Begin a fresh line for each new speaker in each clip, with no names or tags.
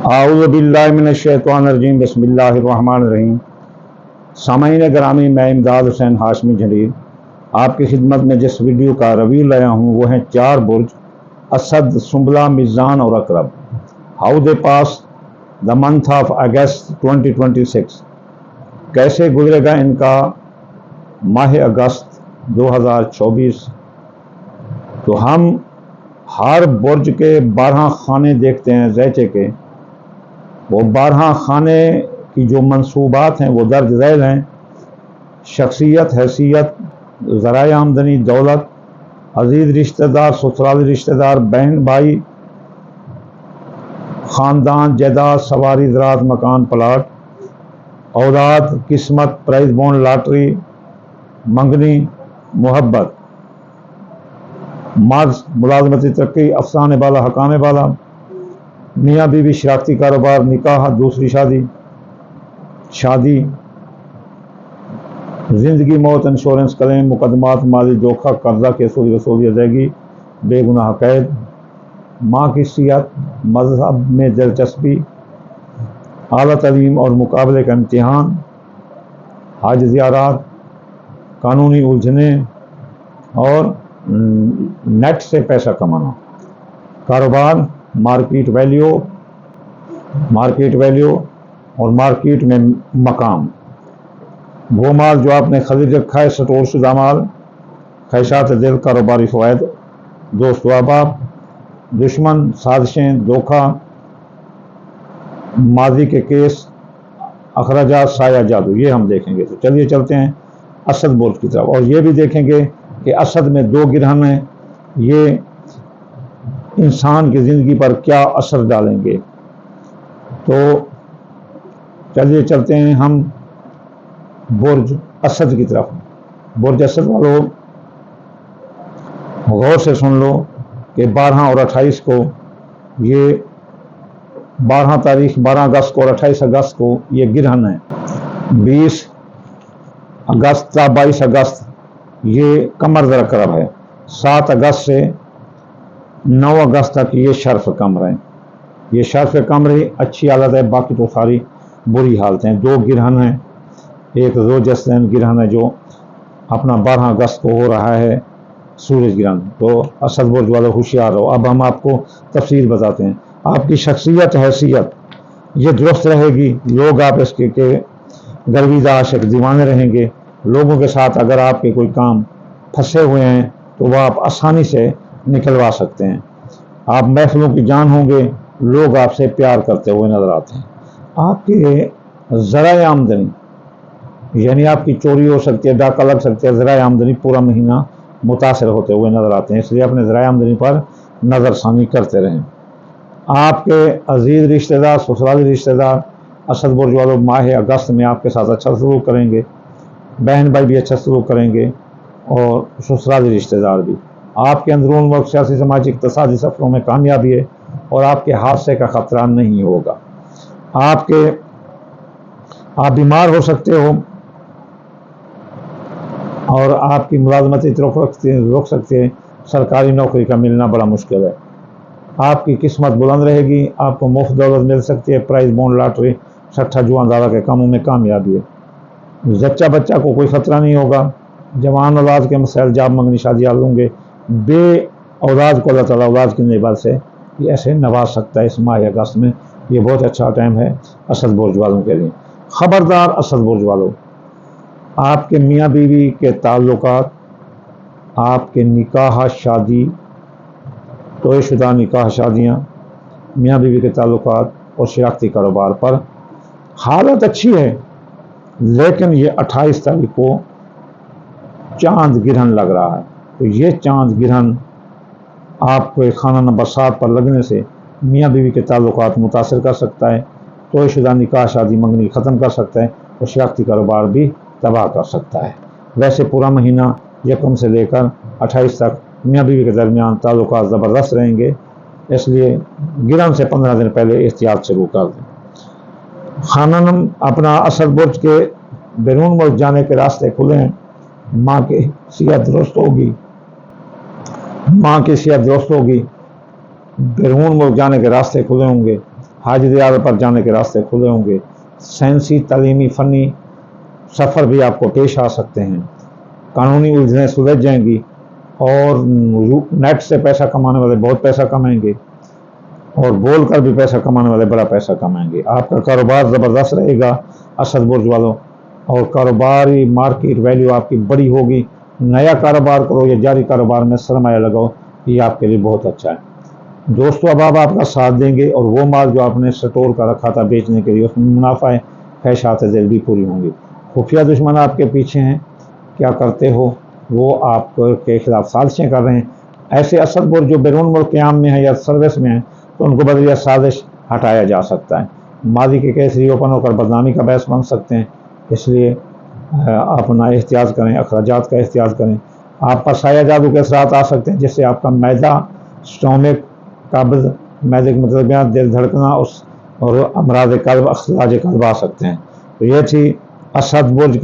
اعوذ باللہ من الشیطان الرجیم بسم اللہ الرحمن الرحیم۔ سامعین گرامی، میں امداد حسین ہاشمی جھلیل آپ کی خدمت میں جس ویڈیو کا ریویو لایا ہوں وہ ہیں 4 برج اسد، سنبلہ، میزان اور عقرب۔ How they pass the month of August 2026۔ کیسے گزرے گا ان کا ماہ اگست 2024۔ تو ہم ہر برج کے 12 خانے دیکھتے ہیں زیچے کے، وہ 12 خانے کی جو منصوبات ہیں وہ درج ذیل ہیں: شخصیت، حیثیت، ذرائع آمدنی، دولت، عزیز رشتہ دار، سسرالی رشتہ دار، بہن بھائی، خاندان، جائیداد، سواری، زراعت، مکان، پلاٹ، اولاد، قسمت، پرائز بونڈ، لاٹری، منگنی، محبت، مرض، ملازمتی ترقی، افسانے بالا، حکام بالا، میاں بیوی، شراکتی کاروبار، نکاح، دوسری شادی، زندگی موت، انشورنس کلیم، مقدمات، مالی دھوکہ، قرضہ کی وصولی ادائیگی، بے گناہ قید، ماں کی صحت، مذہب میں دلچسپی، اعلیٰ تعلیم اور مقابلے کا امتحان، حج زیارات، قانونی الجھنیں اور نیٹ سے پیسہ کمانا، کاروبار، مارکیٹ ویلیو اور مارکیٹ میں مقام، وہ مال جو آپ نے خرید رکھا ہے، سٹور شدہ مال، خواہشات دل، کاروباری فوائد، دوست و احباب، دشمن، سازشیں، دھوکہ، ماضی کے کیس، اخراجات، سایہ جادو، یہ ہم دیکھیں گے۔ تو چلیے چلتے ہیں اسد برج کی طرف، اور یہ بھی دیکھیں گے کہ اسد میں 2 گرہن ہیں، یہ انسان کی زندگی پر کیا اثر ڈالیں گے۔ تو چلیے چلتے ہیں ہم برج اسد کی طرف۔ برج اسد والوں غور سے سن لو کہ 12 اور 28 کو، یہ 12 اگست کو اور 28 اگست کو یہ گرہن ہے۔ 20 اگست تا 22 اگست یہ قمر در عقرب ہے۔ 7 اگست سے 9 اگست تک یہ شرف قمر ہے۔ یہ شرف قمر ہی اچھی حالت ہے، باقی تو ساری بری حالت ہیں۔ 2 گرہن ہیں، ایک زوجستین گرہن ہے جو اپنا 12 اگست کو ہو رہا ہے، سورج گرہن۔ تو اسد برج والے ہوشیار رہو۔ اب ہم آپ کو تفصیل بتاتے ہیں۔ آپ کی شخصیت، حیثیت یہ درست رہے گی، لوگ آپ اس کے گرویدہ عاشق دیوانے رہیں گے۔ لوگوں کے ساتھ اگر آپ کے کوئی کام پھنسے ہوئے ہیں تو وہ آپ آسانی سے نکلوا سکتے ہیں۔ آپ محفلوں کی جان ہوں گے، لوگ آپ سے پیار کرتے ہوئے نظر آتے ہیں۔ آپ کے ذرائع آمدنی، یعنی آپ کی چوری ہو سکتی ہے، ڈاکہ لگ سکتے ہیں، ذرائع آمدنی پورا مہینہ متاثر ہوتے ہوئے نظر آتے ہیں، اس لیے اپنے ذرائع آمدنی پر نظر ثانی کرتے رہیں۔ آپ کے عزیز رشتہ دار، سسرالی رشتہ دار اسد برج والوں ماہ اگست میں آپ کے ساتھ اچھا سلوک کریں گے، بہن بھائی بھی اچھا سلوک کریں گے اور سسرالی رشتہ دار بھی۔ آپ کے اندرون ملک سیاسی، سماجی، اقتصادی سفروں میں کامیابی ہے اور آپ کے حادثے کا خطرہ نہیں ہوگا۔ آپ بیمار ہو سکتے ہو اور آپ کی ملازمت رک سکتے ہیں، سرکاری نوکری کا ملنا بڑا مشکل ہے۔ آپ کی قسمت بلند رہے گی، آپ کو مفت دولت مل سکتی ہے، پرائز بونڈ، لاٹری، سٹھا جوا دارہ کے کاموں میں کامیابی ہے۔ زچہ بچہ کو کوئی خطرہ نہیں ہوگا۔ جوان اولاد کے مسائل، جاب، منگنی، شادی حل ہوں گے۔ بے اولاد کو اللہ تعالیٰ اولاد کی نعمت سے یہ ایسے نواز سکتا ہے اس ماہ اگست میں۔ یہ بہت اچھا ٹائم ہے اسد برج والوں کے لیے۔ خبردار اسد برج والوں، آپ کے میاں بیوی کے تعلقات، آپ کے نکاح، شادی، طے شدہ نکاح، شادیاں، میاں بیوی کے تعلقات اور شراکتی کاروبار پر حالت اچھی ہے، لیکن یہ 28 تاریخ کو چاند گرہن لگ رہا ہے۔ تو یہ چاند گرہن آپ کو خانہ نمبر 7 پر لگنے سے میاں بیوی کے تعلقات متاثر کر سکتا ہے، طے شدہ نکاح، شادی، منگنی ختم کر سکتا ہے اور شراکتی کاروبار بھی تباہ کر سکتا ہے۔ ویسے پورا مہینہ 1 سے لے کر 28 تک میاں بیوی کے درمیان تعلقات زبردست رہیں گے، اس لیے گرہن سے 15 دن پہلے احتیاط شروع کر دیں۔ اپنا اسد برج کے بیرون ملک جانے کے راستے کھلے ہیں۔ ماں کی صحت درست ہوگی، بیرون ملک جانے کے راستے کھلے ہوں گے۔ حاج زیارت پر جانے کے راستے کھلے ہوں گے، سائنسی تعلیمی فنی سفر بھی آپ کو پیش آ سکتے ہیں، قانونی الجھنیں سلجھ جائیں گی، اور نیٹ سے پیسہ کمانے والے بہت پیسہ کمائیں گے، اور بول کر بھی پیسہ کمانے والے بڑا پیسہ کمائیں گے۔ آپ کا کاروبار زبردست رہے گا اسد برج والوں، اور کاروباری مارکیٹ ویلیو آپ کی بڑی ہوگی۔ نیا کاروبار کرو یا جاری کاروبار میں سرمایہ لگاؤ، یہ آپ کے لیے بہت اچھا ہے۔ دوستو اب آپ کا ساتھ دیں گے، اور وہ مال جو آپ نے سٹور کر رکھا تھا بیچنے کے لیے، اس میں منافع ہے، خواہشات دل بھی پوری ہوں گی۔ خفیہ دشمن آپ کے پیچھے ہیں، کیا کرتے ہو وہ آپ کے خلاف سازشیں کر رہے ہیں۔ ایسے اسد برج جو بیرون ملک قیام میں ہیں یا سروس میں ہیں، تو ان کو بدلے سازش ہٹایا جا سکتا ہے۔ ماضی کے کیس ری اوپن ہو کر بدنامی کا باعث بن سکتے ہیں، اس لیے اپنا احتیاط کریں، اخراجات کا احتیاط کریں۔ آپ پر سایہ جادو کے اثرات آ سکتے ہیں، جس سے آپ کا معدہ، اسٹومک، قبض، معدے کے مطلب دل دھڑکنا اور امراض قلب، اختلاج قلب آ سکتے ہیں۔ تو یہ تھی اسد برج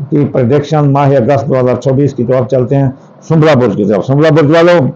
کی پریڈکشن ماہ اگست 2024 کی۔ طرف چلتے ہیں سنبلہ برج کی طرف۔ سنبلہ برج والوں،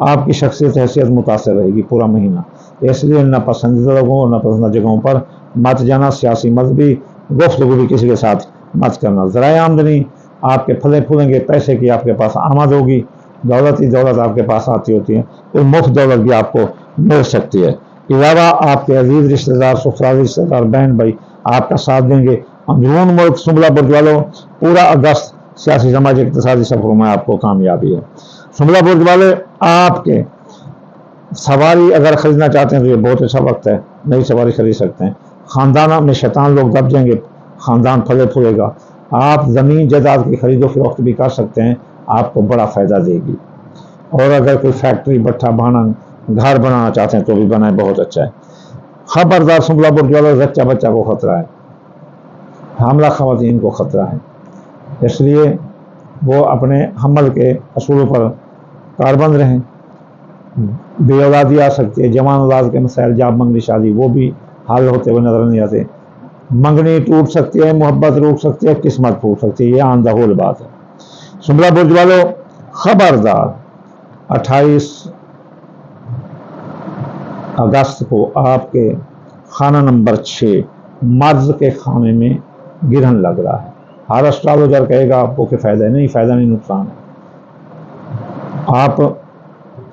آپ کی شخصیت حیثیت متاثر رہے گی پورا مہینہ، اس لیے نہ پسندیدہ لوگوں اور نہ پسندیدہ جگہوں پر مت جانا، سیاسی مذہبی گفتگو بھی کسی کے ساتھ مت کرنا۔ ذرائع آمدنی آپ کے پھلے پھولیں گے، پیسے کی آپ کے پاس آمد ہوگی، دولت ہی دولت آپ کے پاس آتی ہوتی ہے، کوئی مفت دولت بھی آپ کو مل سکتی ہے۔ علاوہ آپ کے عزیز رشتہ دار، سسرالی رشتہ دار، بہن بھائی آپ کا ساتھ دیں گے۔ اندرون ملک سنبلہ برج والوں، پورا اگست سیاسی سماجی اقتصادی سفروں میں آپ کو کامیابی ہے۔ سنبلہ برج والے، آپ کے سواری اگر خریدنا چاہتے ہیں تو یہ بہت اچھا وقت ہے، نئی سواری خرید سکتے ہیں۔ خاندان میں شیطان لوگ دب جائیں گے، خاندان پھلے پھولے گا۔ آپ زمین جائیداد کی خرید و فروخت بھی کر سکتے ہیں، آپ کو بڑا فائدہ دے گی۔ اور اگر کوئی فیکٹری، بٹھا بھانا، گھر بنانا چاہتے ہیں تو بھی بنائیں، بہت اچھا ہے۔ خبردار سنبلہ برج والوں، زچہ بچہ کو خطرہ ہے، حاملہ خواتین کو خطرہ ہے، اس لیے وہ اپنے حمل کے اصولوں پر کاربند رہیں۔ بے اولادی آ سکتی ہے، جوان اولاد کے مسائل، جاب منگنی شادی، وہ بھی حل ہوتے ہوئے نظر نہیں آتے۔ منگنی ٹوٹ سکتی ہے، محبت روک سکتی ہے، قسمت پھوٹ سکتی ہے، یہ آن دا ہول بات ہے۔ سنبلہ برج والوں، خبردار 28 اگست کو آپ کے خانہ نمبر 6 مرض کے خانے میں گرہن لگ رہا ہے۔ ہر اسٹرالوجر کہے گا آپ کو کہ فائدہ نہیں، فائدہ نہیں، نقصان ہے۔ آپ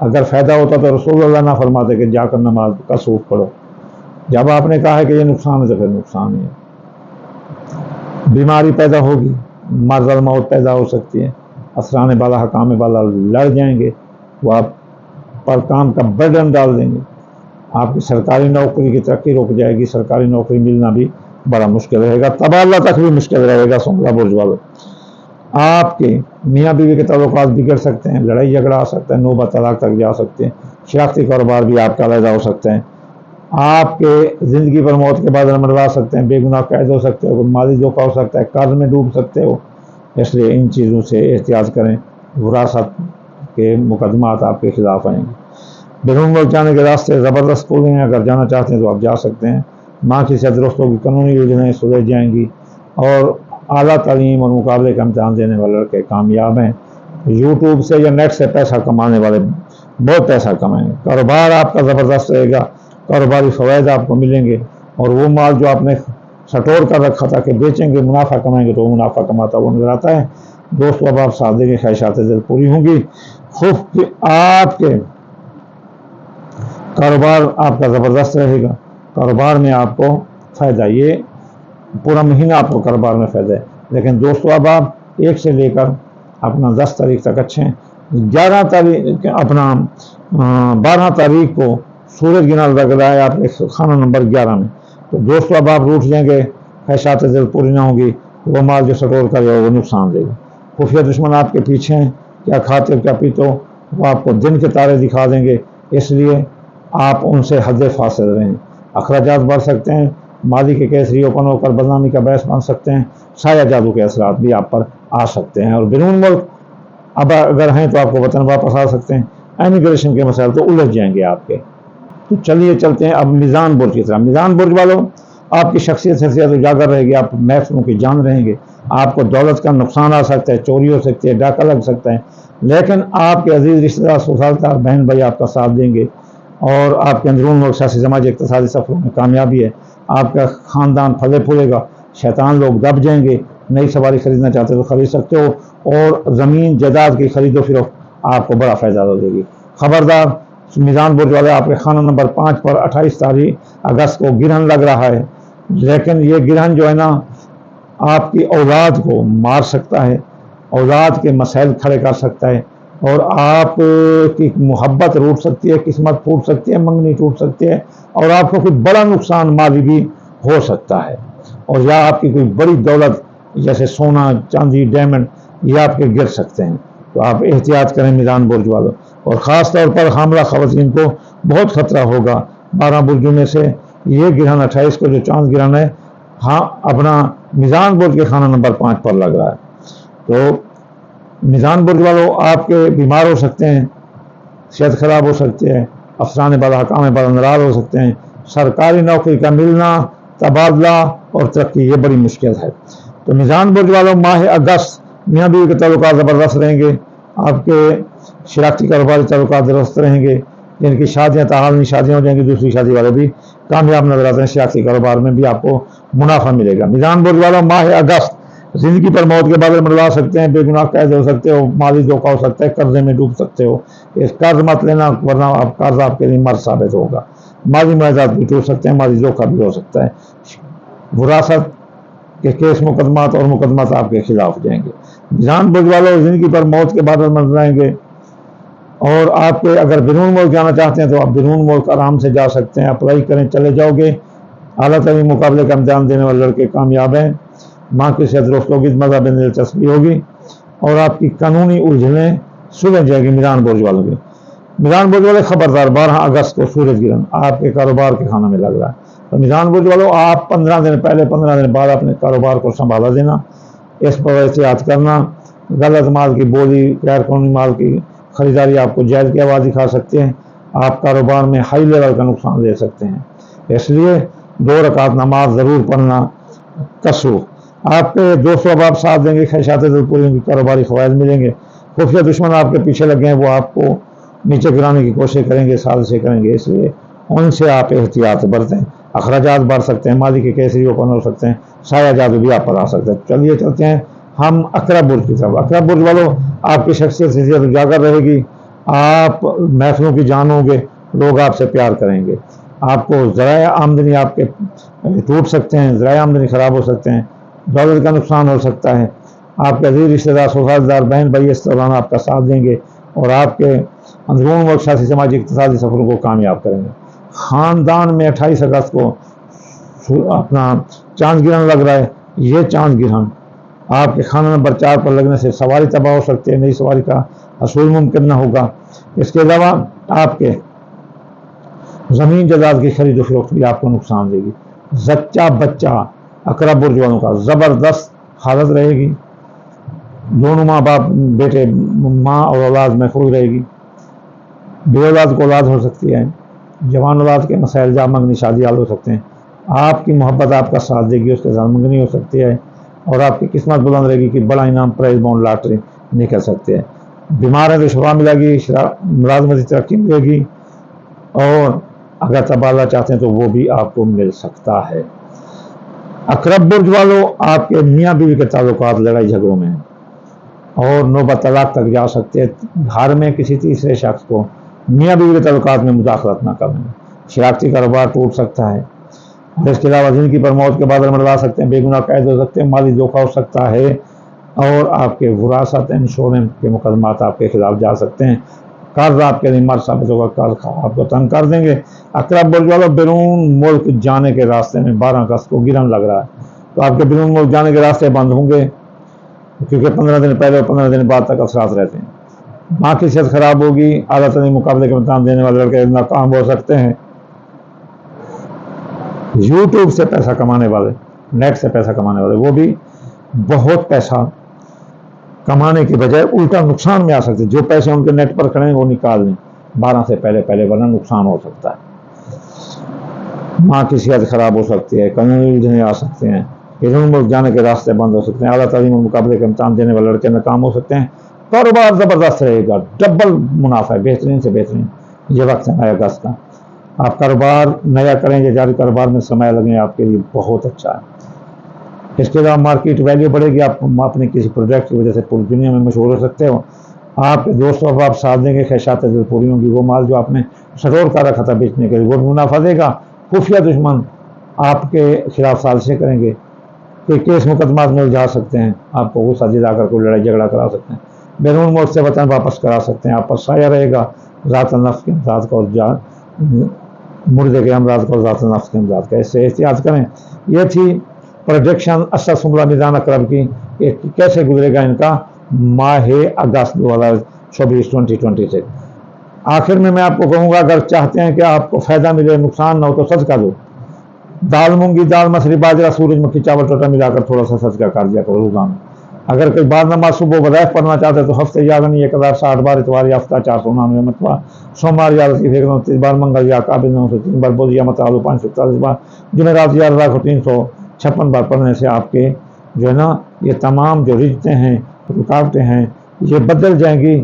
اگر فائدہ ہوتا تو رسول اللہ نہ فرماتے کہ جا کر نماز کا سوف پڑھو۔ جب آپ نے کہا ہے کہ یہ نقصان ہے تو پھر نقصان ہے۔ بیماری پیدا ہوگی، مرض الموت پیدا ہو سکتی ہے، اسران بالا، حکام بالا لڑ جائیں گے، وہ آپ پر کام کا برڈن ڈال دیں گے۔ آپ کی سرکاری نوکری کی ترقی رک جائے گی، سرکاری نوکری ملنا بھی بڑا مشکل رہے گا، تبادلہ تک بھی مشکل رہے گا۔ سنبلہ برج والوں، آپ کے میاں بیوی کے تعلقات بگڑ سکتے ہیں، لڑائی جھگڑا آ سکتا ہے، نوبت طلاق تک جا سکتے ہیں، شراکتی کاروبار بھی آپ کا علیحدہ ہو سکتے ہیں، آپ کے زندگی پر موت کے بعد مروا سکتے ہیں، بے گناہ قید ہو سکتے ہو، مالی دھوکہ ہو سکتا ہے، قرض میں ڈوب سکتے ہو، اس لیے ان چیزوں سے احتیاط کریں۔ وراثت کے مقدمات آپ کے خلاف آئیں گے۔ بیرون ملک جانے کے راستے زبردست کھلے ہیں، اگر جانا چاہتے ہیں تو آپ جا سکتے ہیں۔ ماں کی صحت درست ہوگی، قانونی یوجنائیں سلجھ جائیں گی، اور اعلیٰ تعلیم اور مقابلے کا امتحان دینے والے لڑکے کامیاب ہیں۔ یوٹیوب سے یا نیٹ سے پیسہ کمانے والے بہت پیسہ کمائیں گے۔ کاروبار آپ کا زبردست رہے گا، کاروباری فوائد آپ کو ملیں گے، اور وہ مال جو آپ نے سٹور کر رکھا تھا کہ بیچیں گے منافع کمائیں گے، تو وہ منافع کماتا وہ نظر آتا ہے۔ دوستو اب آپ ساتھ دیں گے، خواہشات دل پوری ہوں گی۔ خوب آپ کے کاروبار آپ کا زبردست رہے گا، کاروبار میں آپ کو فائدہ، یہ پورا مہینہ آپ کو کاروبار میں فائدہ ہے۔ لیکن دوستو اب آپ 1 سے لے کر اپنا 10 تاریخ تک اچھے ہیں۔ 12 تاریخ کو سورج گنا لگ رہا ہے آپ کے خانہ نمبر 11 میں، تو دوستو اب آپ روٹ جائیں گے، خواہشات دل پوری نہ ہوگی، وہ مال جو سٹور کرے گا وہ نقصان دے گا۔ خفیہ دشمن آپ کے پیچھے ہیں، کیا کھاتے ہو کیا پیتے ہو، وہ آپ کو دن کے تارے دکھا دیں گے، اس لیے آپ ان سے حد فاصل رہیں۔ اخراجات بڑھ سکتے ہیں، ماضی کے کیس ری اوپن ہو کر بدنامی کا باعث بن سکتے ہیں، سایہ جادو کے اثرات بھی آپ پر آ سکتے ہیں، اور بیرون ملک اب اگر ہیں تو آپ کو وطن واپس آ سکتے ہیں۔ امیگریشن کے مسائل تو الجھ جائیں گے آپ کے۔ تو چلیے چلتے ہیں اب میزان برج کی طرح۔ میزان برج والوں، آپ کی شخصیت حیثیت اجاگر رہے گی، آپ محفلوں کی جان رہیں گے، آپ کو دولت کا نقصان آ سکتا ہے، چوری ہو سکتی ہے، ڈاکہ لگ سکتا ہے، لیکن آپ کے عزیز رشتہ دار، سسرال دار، بہن بھائی آپ کا ساتھ دیں گے۔ اور آپ کے اندرون ملک سیاسی سماجی اقتصادی سفروں میں کامیابی ہے، آپ کا خاندان پھلے پھولے گا، شیطان لوگ دب جائیں گے، نئی سواری خریدنا چاہتے ہو تو خرید سکتے ہو، اور زمین جائیداد کی خرید و فروخت آپ کو بڑا فائدہ دے گی۔ خبردار، میزان برج والے، آپ کے خانہ نمبر 5 پر 28 تاریخ اگست کو گرہن لگ رہا ہے، لیکن یہ گرہن جو ہے نا آپ کی اولاد کو مار سکتا ہے، اولاد کے مسائل کھڑے کر سکتا ہے، اور آپ کی محبت روٹ سکتی ہے، قسمت پھوٹ سکتی ہے، منگنی ٹوٹ سکتی ہے، اور آپ کو کوئی بڑا نقصان مالی بھی ہو سکتا ہے، اور یا آپ کی کوئی بڑی دولت جیسے سونا، چاندی، ڈائمنڈ یہ آپ کے گر سکتے ہیں۔ تو آپ احتیاط کریں میزان برج والوں، اور خاص طور پر حاملہ خواتین کو بہت خطرہ ہوگا۔ 12 برجوں میں سے یہ گرہن 28 کو جو چاند گرہن ہے، ہاں اپنا میزان برج کے خانہ نمبر 5 پر لگ رہا ہے۔ تو میزان برج والوں، آپ کے بیمار ہو سکتے ہیں، صحت خراب ہو سکتی ہے، افسرانے بالا حکام بالا ناراض ہو سکتے ہیں، سرکاری نوکری کا ملنا، تبادلہ اور ترقی یہ بڑی مشکل ہے۔ تو میزان برج والوں، ماہ اگست میاں بیوی کے تعلقات زبردست رہیں گے، آپ کے شراکتی کاروباری تعلقات درست رہیں گے، جن کی شادیاں تعاونی شادیاں ہو جائیں گی، دوسری شادی والے بھی کامیاب نظر آتے ہیں، شراکتی کاروبار میں بھی آپ کو منافع ملے گا۔ میزان برج والوں، ماہ اگست زندگی پر موت کے بادل منڈلا سکتے ہیں، بے گناہ قید ہو سکتے ہو، مالی دھوکہ ہو سکتا ہے، قرضے میں ڈوب سکتے ہو، اس قرض مت لینا ورنہ آپ قرض آپ کے لیے مرض ثابت ہوگا، مالی معاہدات بھی ٹوٹ سکتے ہیں، مالی دھوکہ بھی ہو سکتا ہے، وراثت کے کیس مقدمات اور مقدمات آپ کے خلاف جائیں گے۔ میزان برج والوں، زندگی پر موت کے بادل منڈلائیں گے، اور آپ کے اگر بیرون ملک جانا چاہتے ہیں تو آپ بیرون ملک آرام سے جا سکتے ہیں، اپلائی کریں، چلے جاؤ گے۔ اعلیٰ تعلیمی مقابلے کا امتحان دینے والے لڑکے کامیاب ہیں، ماں کی صحت درست ہوگی، مذہب میں دلچسپی ہوگی، اور آپ کی قانونی الجھنیں سلجھ جائے گی۔ میزان برج والوں کے، میزان برج والے خبردار، 12 اگست کو سورج گرہن آپ کے کاروبار کے خانہ میں لگ رہا ہے، تو میزان برج والوں، آپ 15 دن پہلے 15 دن بعد اپنے کاروبار کو سنبھالا دینا، اس پر احتیاط کرنا، غلط مال کی بولی، غیر قانونی مال کی خریداری آپ کو جائز کی آواز دکھا سکتے ہیں، آپ کاروبار میں ہائی لیول کا نقصان دے سکتے ہیں، اس لیے 2 رکعت نماز ضرور پڑھنا۔ کسو، آپ کے دوست احباب ساتھ دیں گے، خواہشات دل پوری ہوں گی، کاروباری فوائد ملیں گے، خفیہ دشمن آپ کے پیچھے لگے ہیں، وہ آپ کو نیچے گرانے کی کوشش کریں گے، سازشیں کریں گے، اس لیے ان سے آپ احتیاط برتیں۔ اخراجات بڑھ سکتے ہیں، مالی کے کیسری اوپن ہو سکتے ہیں، سایہ جادو بھی آپ پر آ سکتے ہیں۔ چلیے چلتے ہیں ہم عقرب برج کی طرف۔ عقرب برج والوں، آپ کی شخصیت سے اجاگر رہے گی، آپ محفلوں کی جان ہوں گے، لوگ آپ سے پیار کریں گے، آپ کو ذرائع آمدنی آپ کے ٹوٹ سکتے ہیں، ذرائع آمدنی خراب ہو سکتے ہیں، دولت کا نقصان ہو سکتا ہے، آپ کے عزیز رشتہ دار، سسرال دار، بہن بھائی اس دوران آپ کا ساتھ دیں گے، اور آپ کے اندرون ملک سیاسی سماجی اقتصادی سفروں کو کامیاب کریں گے۔ خاندان میں 28 اگست کو اپنا چاند گرہن لگ رہا ہے، یہ چاند گرہن آپ کے خانہ نمبر 4 پر لگنے سے سواری تباہ ہو سکتی ہے، نئی سواری کا حصول ممکن نہ ہوگا۔ اس کے علاوہ آپ کے زمین جائیداد کی خرید و فروخت بھی آپ کو نقصان دے گی۔ زچہ بچہ عقرب برج والوں کا زبردست حالت رہے گی، دونوں ماں باپ بیٹے ماں اور اولاد محفوظ رہے گی، بے اولاد کو اولاد ہو سکتی ہے، جوان اولاد کے مسائل جا منگنی شادی حال ہو سکتے ہیں، آپ کی محبت آپ کا ساتھ دے گی، اس کے ساتھ منگنی ہو سکتی ہے، اور آپ کی قسمت بلند رہے گی کہ بڑا انعام پرائز بانڈ لاٹری نکل سکتے ہیں۔ بیمار ہیں تو شفا ملے گی، ملازمتی ترقی ملے گی، اور اگر تبادلہ چاہتے ہیں تو وہ بھی آپ کو مل سکتا ہے۔ عقرب برج والوں، آپ کے میاں بیوی کے تعلقات لڑائی جھگڑوں میں ہیں اور نوبت طلاق تک جا سکتے ہیں۔ گھر میں کسی تیسرے شخص کو میاں بیوی کے تعلقات میں مداخلت نہ کریں، شراکتی کاروبار ٹوٹ سکتا ہے، اور اس کے علاوہ زندگی پر موت کے بادل منڈلا سکتے ہیں، بے گناہ قید ہو سکتے ہیں، مالی دھوکہ ہو سکتا ہے، اور آپ کے وراثت انشورنس کے مقدمات آپ کے خلاف جا سکتے ہیں، قرض آپ کے لیے مرض ثابت ہوگا، قرض آپ کو تنگ کر دیں گے۔ عقرب برج والوں، بیرون ملک جانے کے راستے میں 12 اگست کو گرہن لگ رہا ہے، تو آپ کے بیرون ملک جانے کے راستے بند ہوں گے، کیونکہ 15 دن پہلے اور 15 دن بعد تک اثرات رہتے ہیں۔ ماں کی صحت خراب ہوگی، اعلیٰ تعلیمی مقابلے کے امتحان دینے والے لڑکے ناکام ہو سکتے ہیں۔ یوٹیوب سے پیسہ کمانے والے، نیٹ سے پیسہ کمانے والے، وہ بھی بہت پیسہ کمانے کی بجائے الٹا نقصان میں آ سکتے ہیں۔ جو پیسے ان کے نیٹ پر کھڑے ہیں وہ نکال لیں 12 سے پہلے ورنہ نقصان ہو سکتا ہے۔ ماں کی صحت خراب ہو سکتی ہے، قانونی الجھنیں آ سکتے ہیں، بیرون ملک جانے کے راستے بند ہو سکتے ہیں، اعلیٰ تعلیم اور مقابلے کے امتحان دینے والے لڑکے ناکام ہو سکتے ہیں، کاروبار زبردست رہے گا، ڈبل منافع ہے، بہترین سے بہترین یہ وقت ہے اگست کا۔ آپ کاروبار نیا کریں یا جاری کاروبار میں سرمایہ لگیں آپ کے لیے بہت اچھا ہے۔ اس کے علاوہ مارکیٹ ویلیو بڑھے گی، آپ اپنے کسی پروجیکٹ کی وجہ سے پوری دنیا میں مشہور ہو سکتے ہو۔ آپ کے دوستوں کو آپ ساتھ دیں گے، خواہشات جب پوری ہوں گی، وہ مال جو آپ نے سٹور کر رکھا تھا بیچنے کے لیے وہ منافع دے گا۔ خفیہ دشمن آپ کے خلاف سازشیں کریں گے کہ کیس مقدمات میں الجھا سکتے ہیں، آپ کو غصہ دلا کر کوئی لڑائی جھگڑا کرا سکتے ہیں، بیرون ملک سے وطن واپس کرا سکتے ہیں، آپ پر سایہ رہے گا ذات النفس کے امراض کا اور مردے کے امراض کا اور ذات النفس کے امراض کا، اس سے احتیاط کریں۔ یہ تھی پروڈکشن اسد سنبلا میدان اقرب کی کہ کیسے گزرے گا ان کا ماہ اگست 2024 سے۔ آخر میں آپ کو کہوں گا، اگر چاہتے ہیں کہ آپ کو فائدہ ملے، نقصان نہ ہو، تو صدقہ دو۔ دال مونگی دال مسری باجرہ سورج مکھی چاول ٹوٹا ملا کر تھوڑا سا صدقہ کر دیا کرو روزانہ۔ اگر کوئی بعد نماز صبح وظائف پڑھنا چاہتے ہیں تو ہفتے یاغنی 1060 بار، اتوار یا ہفتہ 499 مرتبہ، سوموار یا لطیف 129 بار، منگل یا قابل 903 بار، بدھ یا متعال 547 بار، جمعرات یا رضا کو 356 بار پڑھنے سے آپ کے جو ہے نا یہ تمام جو رجتیں ہیں، رکاوٹیں ہیں، یہ بدل جائیں گی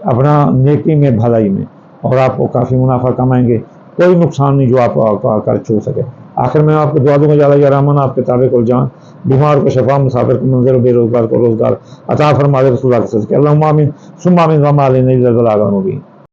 اپنا نیکی میں، بھلائی میں، اور آپ کو کافی منافع کمائیں گے۔ کوئی نقصان نہیں جو آپ کو آ کر چھو سکے۔ آخر میں آپ کو دعا دوں گا، یا اللہ یا رحمان آپ کے تابع کو جان، بیمار کو شفا، مسافر کو منظر، بے روزگار کو روزگار عطا فرما دے، رسول اللہ کے صدقے۔ اللہم آمین ثم آمین وما علینا الا البلاغ المبین۔